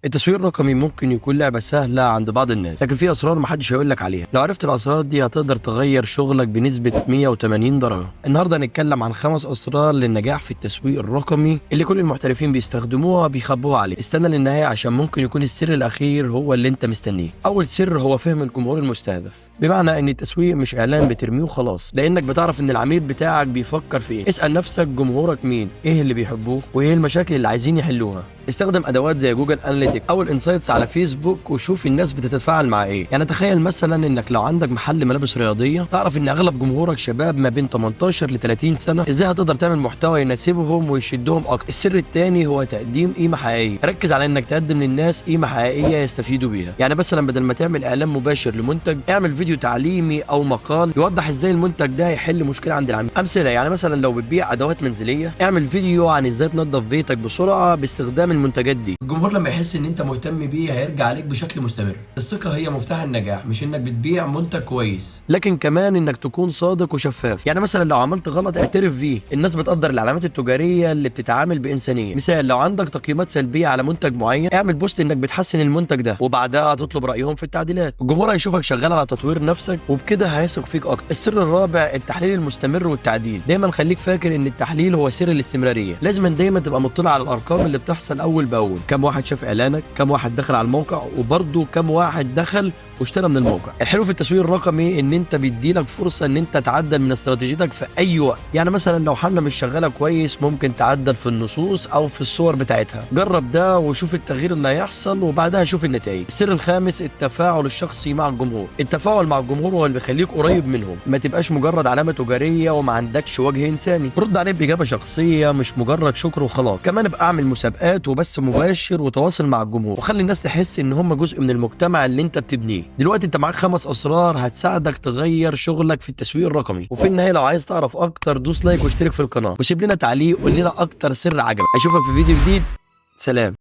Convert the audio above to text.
التسويق الرقمي ممكن يكون لعبة سهلة عند بعض الناس، لكن في أسرار محدش هيقول لك عليها. لو عرفت الأسرار دي هتقدر تغير شغلك بنسبة 180 درجة. النهاردة هنتكلم عن 5 أسرار للنجاح في التسويق الرقمي اللي كل المحترفين بيستخدموها بيخبوها عليك. استنى للنهاية عشان ممكن يكون السر الأخير هو اللي أنت مستنيه. أول سر هو فهم الجمهور المستهدف، بمعنى ان التسويق مش اعلان بترميه وخلاص، لانك بتعرف ان العميل بتاعك بيفكر في ايه. اسال نفسك جمهورك مين، ايه اللي بيحبوه، وايه المشاكل اللي عايزين يحلوها. استخدم ادوات زي جوجل اناليتيك او الانسايتس على فيسبوك وشوف الناس بتتفاعل مع ايه. يعني تخيل مثلا انك لو عندك محل ملابس رياضيه، تعرف ان اغلب جمهورك شباب ما بين 18 ل 30 سنه، ازاي هتقدر تعمل محتوى يناسبهم ويشدهم اكتر. السر الثاني هو تقديم قيمه حقيقيه. ركز على انك تقدم للناس قيمه حقيقيه يستفيدوا بيها. يعني مثلا بدل ما تعمل اعلان مباشر لمنتج، اعمل فيديو تعليمي او مقال يوضح ازاي المنتج ده يحل مشكله عند العميل. امثله، يعني مثلا لو بتبيع ادوات منزليه، اعمل فيديو عن ازاي تنظف بيتك بسرعه باستخدام المنتجات دي. الجمهور لما يحس ان انت مهتم بيه هيرجع عليك بشكل مستمر. الثقه هي مفتاح النجاح، مش انك بتبيع منتج كويس، لكن كمان انك تكون صادق وشفاف. يعني مثلا لو عملت غلط اعترف بيه. الناس بتقدر العلامات التجاريه اللي بتتعامل بانسانيه. مثال، لو عندك تقييمات سلبيه على منتج معين، اعمل بوست انك بتحسن المنتج ده وبعدها تطلب رايهم في التعديلات. الجمهور هيشوفك شغال على تطوير نفسك وبكده هيثق فيك اكتر. السر الرابع التحليل المستمر والتعديل. دايما خليك فاكر ان التحليل هو سر الاستمراريه. لازم دايما تبقى مطلع على الارقام اللي بتحصل اول باول. كم واحد شاف اعلانك، كم واحد دخل على الموقع، وبرضه كم واحد دخل واشترى من الموقع. الحلو في التسويق الرقمي ان انت بيديلك فرصه ان انت تعدل من استراتيجيتك في اي وقت. يعني مثلا لو حمله مش شغاله كويس، ممكن تعدل في النصوص او في الصور بتاعتها. جرب ده وشوف التغيير اللي هيحصل وبعدها شوف النتائج. السر الخامس التفاعل الشخصي مع الجمهور. التفاعل مع الجمهور هو اللي بيخليك قريب منهم. ما تبقاش مجرد علامه تجاريه وما عندكش وجه انساني. رد عليه باجابه شخصيه، مش مجرد شكر وخلاص. كمان ابقى اعمل مسابقات وبث مباشر وتواصل مع الجمهور، وخلي الناس تحس ان هم جزء من المجتمع اللي انت بتبنيه. دلوقتي انت معاك 5 اسرار هتساعدك تغير شغلك في التسويق الرقمي. وفي النهايه لو عايز تعرف اكتر دوس لايك واشترك في القناه وسيب لنا تعليق، قول لنا اكتر سر عجبك. اشوفك في فيديو جديد. سلام.